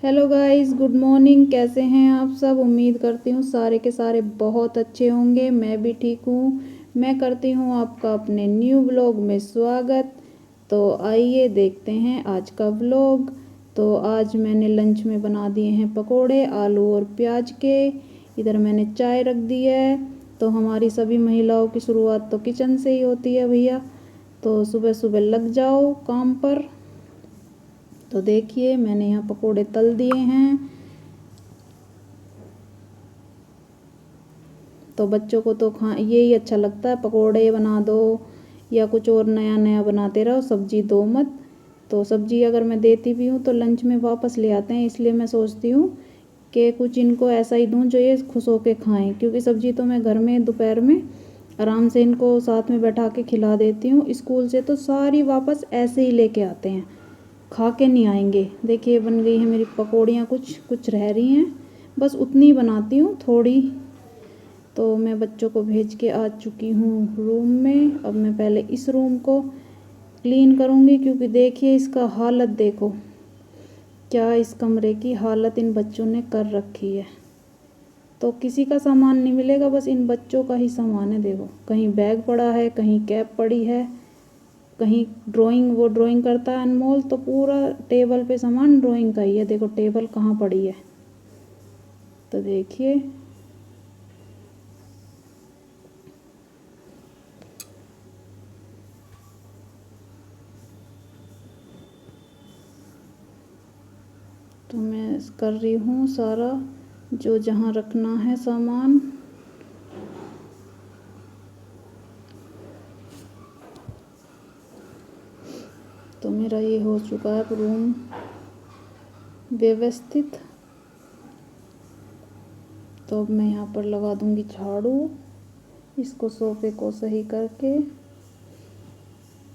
Hello guys, good morning. कैसे हैं आप सब? उम्मीद करती हूँ सारे के सारे बहुत अच्छे होंगे। मैं भी ठीक हूँ। मैं करती हूँ आपका अपने न्यू व्लॉग में स्वागत। तो आइए देखते हैं आज का व्लॉग। तो आज मैंने लंच में बना दिए हैं पकोड़े आलू और प्याज के। इधर मैंने चाय रख दी है। तो हमारी सभी महिलाओं की शुरुआत तो किचन से ही होती है भैया। तो सुबह सुबह लग जाओ काम पर। तो देखिए मैंने यहाँ पकोड़े तल दिए हैं। तो बच्चों को तो यही अच्छा लगता है, पकोड़े बना दो या कुछ और नया नया बनाते रहो, सब्जी दो मत। तो सब्जी अगर मैं देती भी हूँ तो लंच में वापस ले आते हैं, इसलिए मैं सोचती हूँ कि कुछ इनको ऐसा ही दूँ जो ये खुश होके खाएं। क्योंकि सब्जी तो मैं घर में दोपहर में आराम से इनको साथ में बैठा के खिला देती हूँ। स्कूल से तो सारी वापस ऐसे ही लेके आते हैं, खा के नहीं आएंगे। देखिए बन गई है मेरी पकौड़ियाँ, कुछ कुछ रह रही हैं, बस उतनी ही बनाती हूँ थोड़ी। तो मैं बच्चों को भेज के आ चुकी हूँ रूम में। अब मैं पहले इस रूम को क्लीन करूँगी, क्योंकि देखिए इसका हालत देखो, क्या इस कमरे की हालत इन बच्चों ने कर रखी है। तो किसी का सामान नहीं मिलेगा, बस इन बच्चों का ही सामान है। देखो कहीं बैग पड़ा है, कहीं कैप पड़ी है, कहीं ड्राइंग, वो ड्राइंग करता है अनमोल, तो पूरा टेबल पे सामान ड्राइंग का ही है। देखो टेबल कहाँ पड़ी है। तो देखिए तो मैं कर रही हूँ सारा जो जहाँ रखना है सामान। तो मेरा ये हो चुका है रूम व्यवस्थित। तो अब मैं यहाँ पर लगा दूँगी झाड़ू, इसको सोफे को सही करके।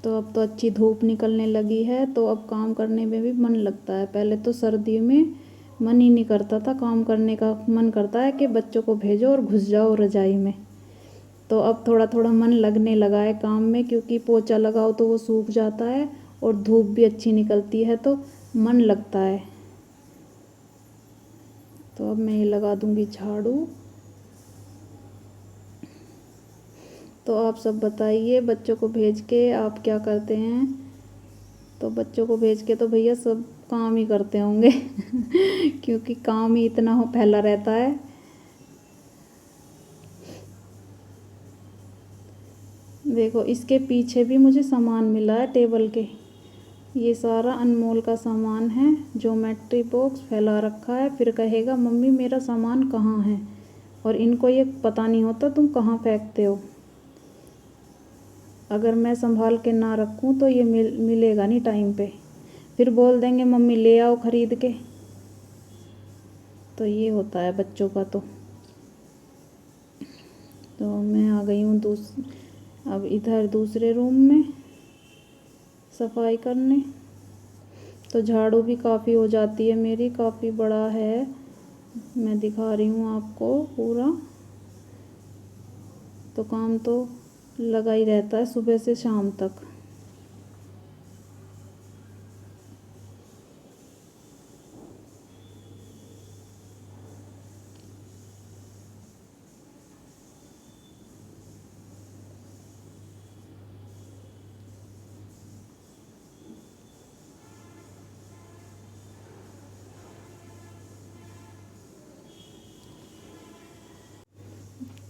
तो अब तो अच्छी धूप निकलने लगी है, तो अब काम करने में भी मन लगता है। पहले तो सर्दी में मन ही नहीं करता था काम करने का, मन करता है कि बच्चों को भेजो और घुस जाओ रजाई में। तो अब थोड़ा थोड़ा मन लगने लगा है काम में, क्योंकि पोछा लगाओ तो वो सूख जाता है और धूप भी अच्छी निकलती है, तो मन लगता है। तो अब मैं ये लगा दूँगी झाड़ू। तो आप सब बताइए, बच्चों को भेज के आप क्या करते हैं? तो बच्चों को भेज के तो भैया सब काम ही करते होंगे क्योंकि काम ही इतना हो फैला रहता है। देखो इसके पीछे भी मुझे सामान मिला है टेबल के। ये सारा अनमोल का सामान है, ज्योमेट्री बॉक्स फैला रखा है। फिर कहेगा मम्मी मेरा सामान कहाँ है, और इनको ये पता नहीं होता तुम कहाँ फेंकते हो। अगर मैं संभाल के ना रखूं तो ये मिलेगा नहीं टाइम पे, फिर बोल देंगे मम्मी ले आओ ख़रीद के। तो ये होता है बच्चों का। तो मैं आ गई हूँ अब इधर दूसरे रूम में सफाई करने। तो झाड़ू भी काफ़ी हो जाती है मेरी, काफ़ी बड़ा है। मैं दिखा रही हूँ आपको पूरा। तो काम तो लगा ही रहता है सुबह से शाम तक।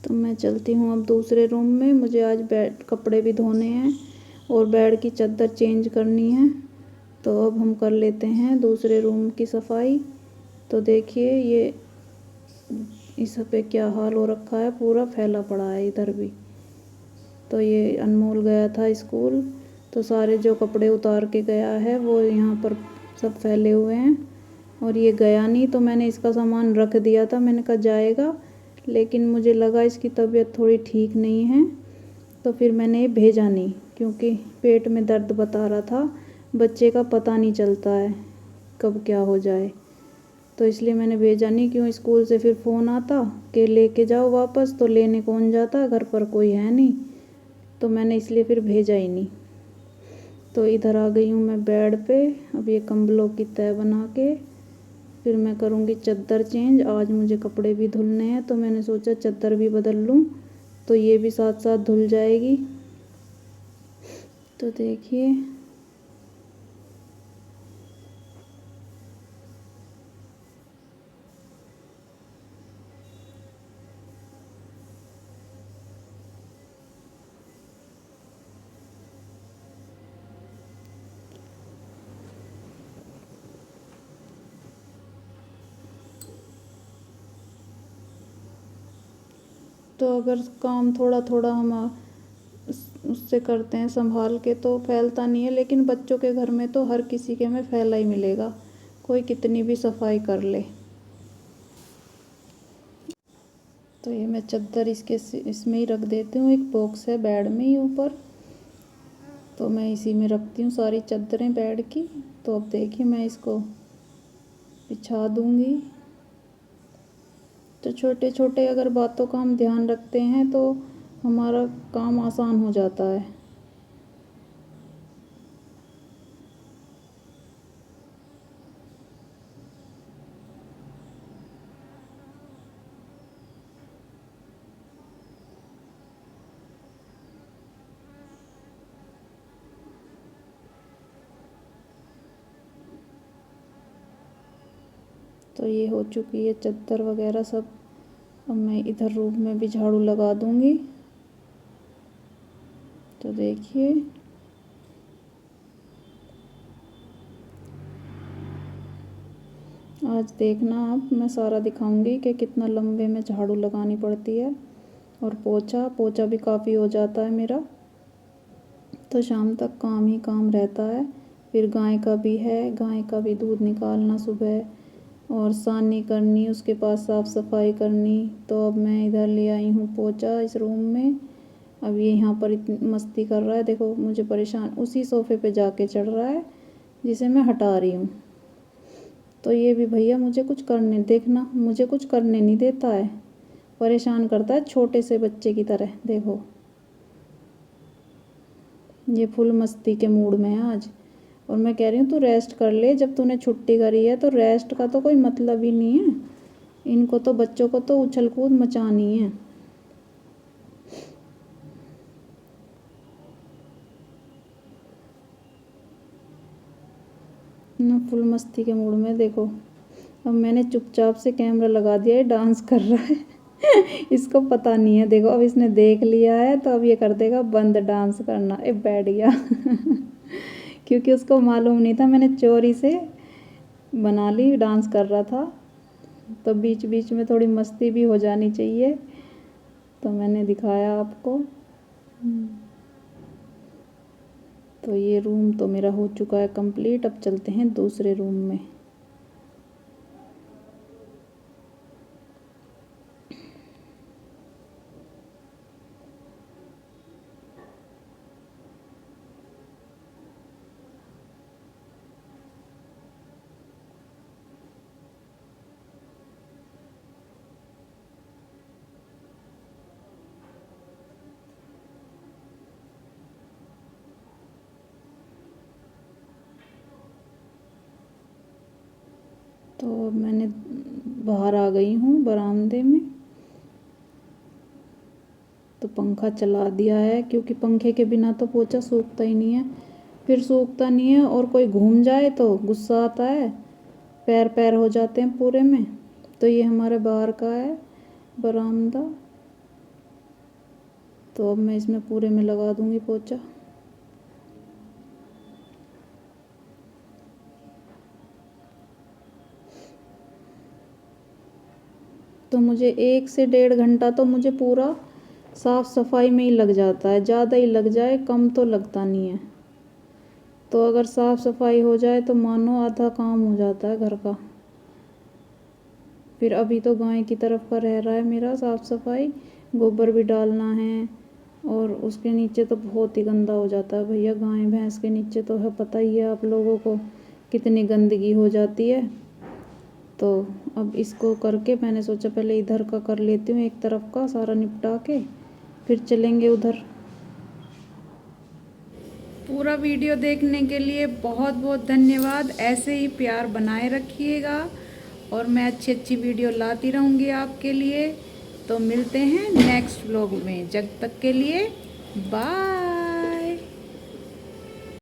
तो मैं चलती हूँ अब दूसरे रूम में। मुझे आज बेड कपड़े भी धोने हैं और बेड की चादर चेंज करनी है। तो अब हम कर लेते हैं दूसरे रूम की सफाई। तो देखिए ये इस पे क्या हाल हो रखा है, पूरा फैला पड़ा है इधर भी। तो ये अनमोल गया था स्कूल, तो सारे जो कपड़े उतार के गया है वो यहाँ पर सब फैले हुए हैं। और ये गया नहीं, तो मैंने इसका सामान रख दिया था। मैंने कहा जाएगा, लेकिन मुझे लगा इसकी तबीयत थोड़ी ठीक नहीं है, तो फिर मैंने ये भेजा नहीं। क्योंकि पेट में दर्द बता रहा था, बच्चे का पता नहीं चलता है कब क्या हो जाए। तो इसलिए मैंने भेजा नहीं। क्यों स्कूल से फिर फ़ोन आता कि लेके जाओ वापस, तो लेने कौन जाता, घर पर कोई है नहीं। तो मैंने इसलिए फिर भेजा ही नहीं। तो इधर आ गई हूँ मैं बेड पे। अब ये कंबलों की तह बना के फिर मैं करूँगी चादर चेंज। आज मुझे कपड़े भी धुलने हैं तो मैंने सोचा चादर भी बदल लूँ, तो ये भी साथ साथ धुल जाएगी। तो देखिए तो अगर काम थोड़ा थोड़ा हम उससे करते हैं संभाल के तो फैलता नहीं है, लेकिन बच्चों के घर में तो हर किसी के में फैला ही मिलेगा, कोई कितनी भी सफाई कर ले। तो ये मैं चादर इसमें ही रख देती हूँ। एक बॉक्स है बेड में ही ऊपर, तो मैं इसी में रखती हूँ सारी चादरें बेड की। तो अब देखिए मैं इसको बिछा दूँगी। तो छोटे छोटे अगर बातों का हम ध्यान रखते हैं तो हमारा काम आसान हो जाता है। तो ये हो चुकी है चादर वगैरह सब। अब मैं इधर रूम में भी झाड़ू लगा दूँगी। तो देखिए आज देखना आप, मैं सारा दिखाऊंगी कि कितना लंबे में झाड़ू लगानी पड़ती है। और पोछा भी काफ़ी हो जाता है मेरा, तो शाम तक काम ही काम रहता है। फिर गाय का भी है, गाय का भी दूध निकालना सुबह और सानी करनी, उसके पास साफ़ सफाई करनी। तो अब मैं इधर ले आई हूँ पोछा इस रूम में। अब ये यहाँ पर इतनी मस्ती कर रहा है, देखो मुझे परेशान, उसी सोफ़े पे जाके चढ़ रहा है जिसे मैं हटा रही हूँ। तो ये भी भैया मुझे कुछ करने, देखना मुझे कुछ करने नहीं देता है, परेशान करता है छोटे से बच्चे की तरह। देखो ये फुल मस्ती के मूड में है आज। और मैं कह रही हूँ तू रेस्ट कर ले, जब तूने छुट्टी करी है तो रेस्ट का तो कोई मतलब ही नहीं है। इनको तो बच्चों को तो उछल कूद मचानी है ना, फुल मस्ती के मूड में। देखो अब मैंने चुपचाप से कैमरा लगा दिया है, डांस कर रहा है इसको पता नहीं है। देखो अब इसने देख लिया है तो अब ये कर देगा बंद डांस करना। बैठ गया क्योंकि उसको मालूम नहीं था, मैंने चोरी से बना ली, डांस कर रहा था। तो बीच बीच में थोड़ी मस्ती भी हो जानी चाहिए, तो मैंने दिखाया आपको। तो ये रूम तो मेरा हो चुका है कंप्लीट। अब चलते हैं दूसरे रूम में। तो मैंने बाहर आ गई हूँ बरामदे में। तो पंखा चला दिया है, क्योंकि पंखे के बिना तो पोछा सूखता ही नहीं है। फिर सूखता नहीं है और कोई घूम जाए तो गुस्सा आता है, पैर पैर हो जाते हैं पूरे में। तो ये हमारे बाहर का है बरामदा। तो अब मैं इसमें पूरे में लगा दूँगी पोछा। तो मुझे 1 से 1.5 घंटा तो मुझे पूरा साफ़ सफाई में ही लग जाता है। ज़्यादा ही लग जाए, कम तो लगता नहीं है। तो अगर साफ़ सफाई हो जाए तो मानो आधा काम हो जाता है घर का। फिर अभी तो गाय की तरफ का रह रहा है मेरा साफ़ सफाई, गोबर भी डालना है। और उसके नीचे तो बहुत ही गंदा हो जाता है भैया, गाय भैंस के नीचे तो है, पता ही है आप लोगों को कितनी गंदगी हो जाती है। तो अब इसको करके मैंने सोचा पहले इधर का कर लेती हूँ, एक तरफ का सारा निपटा के फिर चलेंगे उधर। पूरा वीडियो देखने के लिए बहुत बहुत धन्यवाद। ऐसे ही प्यार बनाए रखिएगा और मैं अच्छी अच्छी वीडियो लाती रहूँगी आपके लिए। तो मिलते हैं नेक्स्ट व्लॉग में, जब तक के लिए बाय।